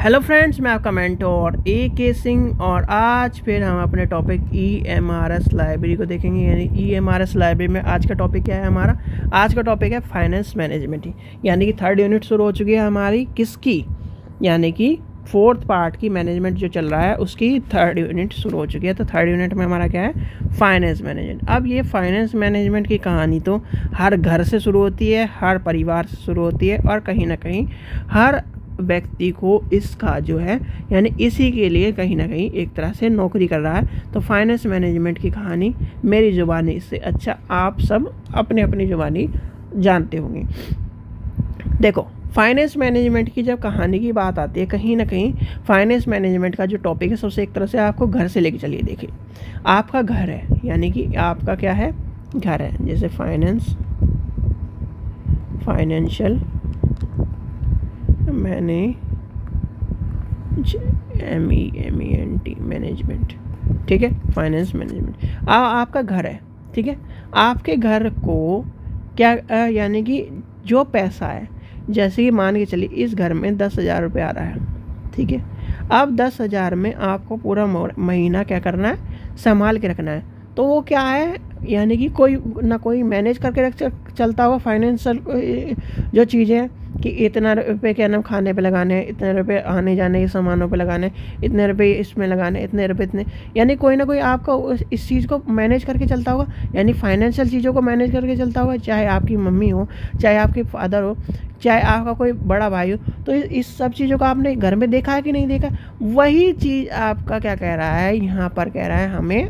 Hello friends, मैं आपका mentor के सिंह और आज फिर हम अपने टॉपिक EMRS लाइब्रेरी को देखेंगे। यानी EMRS लाइब्रेरी में आज का टॉपिक क्या है हमारा? आज का टॉपिक है फाइनेंस मैनेजमेंट। यानी कि थर्ड यूनिट शुरू हो चुकी है हमारी किसकी? यानी कि फोर्थ पार्ट की मैनेजमेंट जो चल रहा है उसकी थर्ड यूनिट शुरू हो चुकी है। तो थर्ड यूनिट में हमारा क्या है? Finance management. अब ये फाइनेंस मैनेजमेंट की कहानी तो हर घर से शुरू होती है, हर परिवार से शुरू होती है और कहीं ना कहीं हर व्यक्ति को इसका जो है यानी इसी के लिए कहीं ना कहीं एक तरह से नौकरी कर रहा है। तो फाइनेंस मैनेजमेंट की कहानी मेरी ज़ुबानी से अच्छा आप सब अपने अपनी ज़ुबानी जानते होंगे। देखो, फाइनेंस मैनेजमेंट की जब कहानी की बात आती है, कहीं ना कहीं फाइनेंस मैनेजमेंट का जो टॉपिक है सबसे एक तरह से आपको घर से लेके चलिए। देखिए, आपका घर है, यानी कि आपका क्या है? घर है। जैसे फाइनेंशियल मैनेजमेंट, ठीक है, फाइनेंस मैनेजमेंट। आपका घर है, ठीक है। आपके घर को क्या यानी कि जो पैसा है, जैसे कि मान के चलिए इस घर में 10,000 रुपये आ रहा है, ठीक है। अब 10,000 में आपको पूरा महीना क्या करना है? संभाल के रखना है। तो वो क्या है? यानी कि कोई ना कोई मैनेज करके चलता होगा फाइनेंशियल जो चीज़ें हैं कि इतना रुपये क्या नाम खाने पे लगाने हैं, इतने रुपये आने जाने के सामानों पे लगाने, इतने रुपये इसमें लगाने, इतने रुपये इतने, यानी कोई ना कोई आपका इस चीज़ को मैनेज करके चलता होगा। यानी फाइनेंशियल चीज़ों को मैनेज करके चलता होगा, चाहे आपकी मम्मी हो, चाहे आपके फादर हो, चाहे आपका कोई बड़ा भाई हो। तो इस सब चीज़ों को आपने घर में देखा है कि नहीं देखा? वही चीज़ आपका क्या कह रहा है यहाँ पर? कह रहा है हमें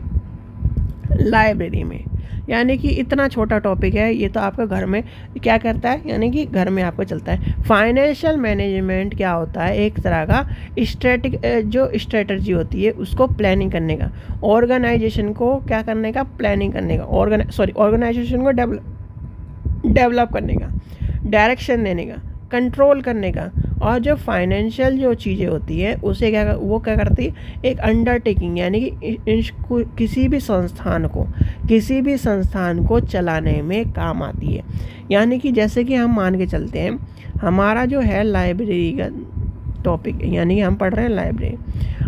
लाइब्रेरी में। यानी कि इतना छोटा टॉपिक है ये, तो आपका घर में क्या करता है? यानी कि घर में आपको चलता है। फाइनेंशियल मैनेजमेंट क्या होता है? एक तरह का जो स्ट्रेटजी होती है उसको प्लानिंग करने का, ऑर्गेनाइजेशन को क्या करने का? प्लानिंग करने का, ऑर्गेनाइजेशन को डेवलप करने का, डायरेक्शन देने का, कंट्रोल करने का। और जो फाइनेंशियल जो चीज़ें होती है उसे वो क्या करती है? एक अंडरटेकिंग, यानी कि किसी भी संस्थान को चलाने में काम आती है। यानी कि जैसे कि हम मान के चलते हैं, हमारा जो है लाइब्रेरी का टॉपिक, यानी कि हम पढ़ रहे हैं लाइब्रेरी।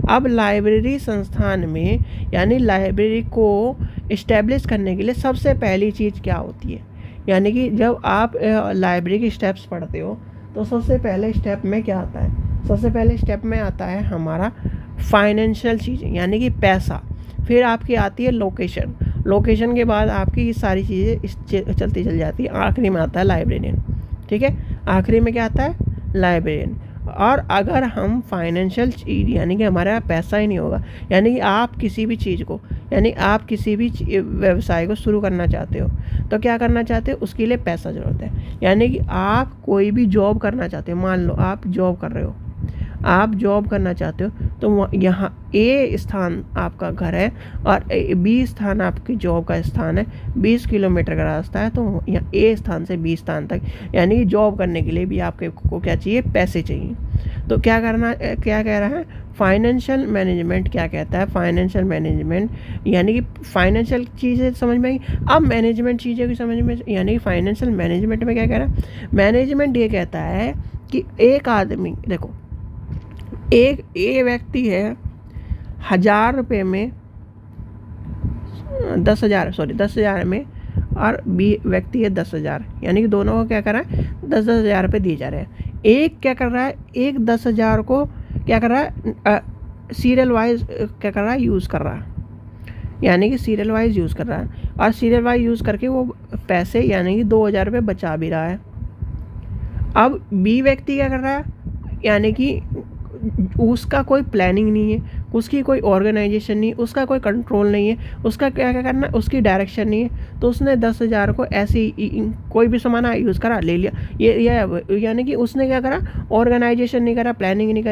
अब लाइब्रेरी संस्थान में, यानी लाइब्रेरी को इस्टेब्लिश करने के लिए सबसे पहली चीज़ क्या होती है? यानी कि जब आप लाइब्रेरी के स्टेप्स पढ़ते हो तो सबसे पहले स्टेप में क्या आता है? सबसे पहले स्टेप में आता है हमारा फाइनेंशियल चीज़ें, यानी कि पैसा। फिर आपकी आती है लोकेशन के बाद आपकी ये सारी चीज़ें चलती चल जाती है। आखिरी में आता है लाइब्रेरियन, ठीक है। आखिरी में क्या आता है? लाइब्रेरियन। और अगर हम फाइनेंशियल चीज़, यानी कि हमारे पास पैसा ही नहीं होगा, यानी कि आप किसी भी चीज़ को, यानी आप किसी भी व्यवसाय को शुरू करना चाहते हो तो क्या करना चाहते हो? उसके लिए पैसा ज़रूरत है। यानी कि आप कोई भी जॉब करना चाहते हो, मान लो आप जॉब कर रहे हो, आप जॉब करना चाहते हो तो यहाँ A स्थान आपका घर है और B स्थान आपकी जॉब का स्थान है। 20 किलोमीटर का रास्ता है, तो यहाँ A स्थान से B स्थान तक, यानी कि जॉब करने के लिए भी आपके को क्या चाहिए? पैसे चाहिए। तो क्या कह रहा है फाइनेंशियल मैनेजमेंट? क्या कहता है फाइनेंशियल मैनेजमेंट? यानी कि फाइनेंशियल चीज़ें समझ में आई। अब मैनेजमेंट चीज़ें की समझ में, यानी कि फाइनेंशियल मैनेजमेंट में क्या कह रहा है? मैनेजमेंट ये कहता है कि एक आदमी, देखो, एक ए व्यक्ति है 1,000 रुपये में 10,000 में, और बी व्यक्ति है 10,000, यानी कि दोनों को क्या कर रहा है? 10,000 रुपये दिए जा रहे हैं। एक क्या कर रहा है? एक 10,000 को क्या कर रहा है? सीरियल वाइज क्या कर रहा है? यूज़ कर रहा है, यानी कि सीरियल वाइज यूज़ कर रहा है। और सीरियल वाइज यूज़ करके वो पैसे, यानी कि 2,000 रुपये बचा भी रहा है। अब बी व्यक्ति क्या कर रहा है? यानी कि उसका कोई प्लानिंग नहीं है, उसकी कोई ऑर्गेनाइजेशन नहीं, उसका कोई कंट्रोल नहीं है, उसका क्या करना, उसकी डायरेक्शन नहीं है। तो उसने 10,000 को ऐसे कोई भी सामान यूज़ करा, ले लिया। ये यानी कि उसने क्या करा? ऑर्गेनाइजेशन नहीं करा, प्लानिंग नहीं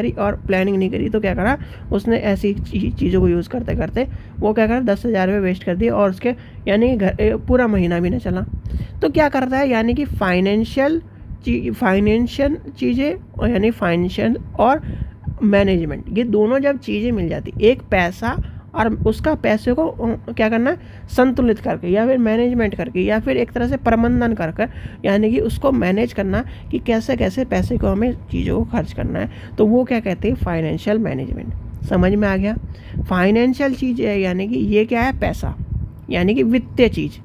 करी तो क्या करा? उसने ऐसी चीज़ों को यूज़ करते करते वो क्या करा? 10,000 रुपये वेस्ट कर दिए और उसके यानी घर पूरा महीना भी ना चला। तो क्या करता है? यानी कि फाइनेंशियल चीज़ें, यानी फाइनेंशियल और मैनेजमेंट, ये दोनों जब चीज़ें मिल जाती, एक पैसा और उसका पैसे को क्या करना है, संतुलित करके या फिर मैनेजमेंट करके या फिर एक तरह से प्रबंधन कर कर, यानी कि उसको मैनेज करना कि कैसे कैसे पैसे को हमें चीज़ों को खर्च करना है, तो वो क्या कहते हैं, फाइनेंशियल मैनेजमेंट। समझ में आ गया। फाइनेंशियल चीज़ है यानी कि ये क्या है, पैसा, यानी कि वित्तीय चीज़,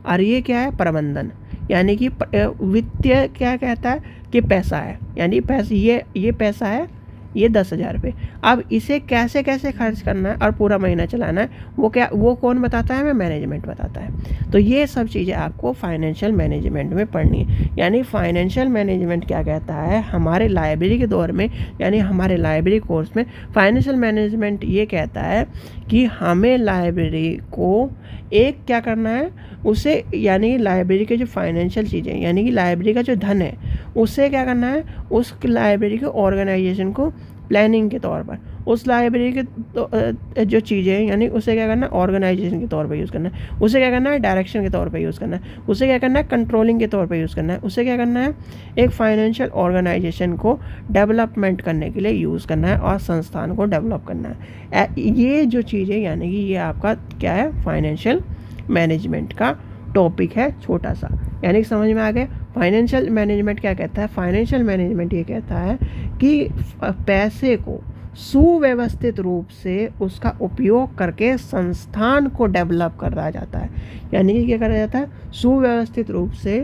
और ये क्या है, प्रबंधन, यानी कि वित्तीय क्या कहता है कि पैसा है, यानी पैसे, ये पैसा है, ये 10,000 रुपये। अब इसे कैसे कैसे खर्च करना है और पूरा महीना चलाना है, वो कौन बताता है, हमें मैनेजमेंट बताता है। तो ये सब चीज़ें आपको फाइनेंशियल मैनेजमेंट में पढ़नी है। यानी फाइनेंशियल मैनेजमेंट क्या कहता है, हमारे लाइब्रेरी के दौर में, यानी हमारे लाइब्रेरी कोर्स में फाइनेंशियल मैनेजमेंट ये कहता है कि हमें लाइब्रेरी को एक क्या करना है, उसे, यानी लाइब्रेरी के जो फाइनेंशियल चीज़ें, यानी कि लाइब्रेरी का जो धन है, उसे क्या करना है, उस लाइब्रेरी के ऑर्गेनाइजेशन को प्लानिंग के तौर पर, उस लाइब्रेरी के जो चीज़ें हैं, यानी उसे क्या करना है, ऑर्गेनाइजेशन के तौर पर यूज़ करना है, उसे क्या करना है, डायरेक्शन के तौर पर यूज़ करना है, उसे क्या करना है, कंट्रोलिंग के तौर पर यूज़ करना है, उसे क्या करना है, एक फाइनेंशियल ऑर्गेनाइजेशन को डेवलपमेंट करने के लिए यूज़ करना है और संस्थान को डेवलप करना है। ये जो चीज़ें, यानी कि ये आपका क्या है, फाइनेंशियल मैनेजमेंट का टॉपिक है, छोटा सा, यानी कि समझ में आ गया। फाइनेंशियल मैनेजमेंट क्या कहता है, फाइनेंशियल मैनेजमेंट ये कहता है कि पैसे को सुव्यवस्थित रूप से उसका उपयोग करके संस्थान को डेवलप करा जाता है। यानी कि क्या करा जाता है, सुव्यवस्थित रूप से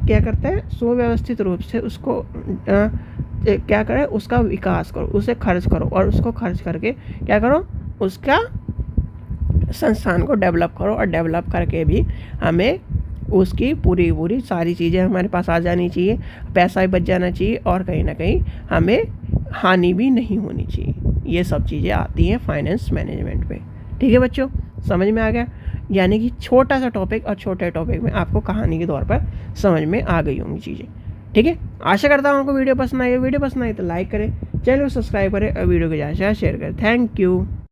क्या करता है, सुव्यवस्थित रूप से उसको क्या करें, उसका विकास करो, उसे खर्च करो, और उसको खर्च करके क्या करो, उसका संस्थान को डेवलप करो, और डेवलप करके भी हमें उसकी पूरी सारी चीज़ें हमारे पास आ जानी चाहिए, पैसा भी बच जाना चाहिए, और कहीं ना कहीं हमें हानि भी नहीं होनी चाहिए। ये सब चीज़ें आती हैं फाइनेंस मैनेजमेंट पे। ठीक है बच्चों, समझ में आ गया। यानी कि छोटा सा टॉपिक, और छोटे टॉपिक में आपको कहानी के तौर पर समझ में आ गई होंगी चीज़ें। ठीक है, आशा करता हूँ आपको वीडियो पसंद आई। वीडियो पसंद आई तो लाइक करें, चैनल को सब्सक्राइब करें, और वीडियो को ज़्यादा से ज़्यादा शेयर करें। Thank you.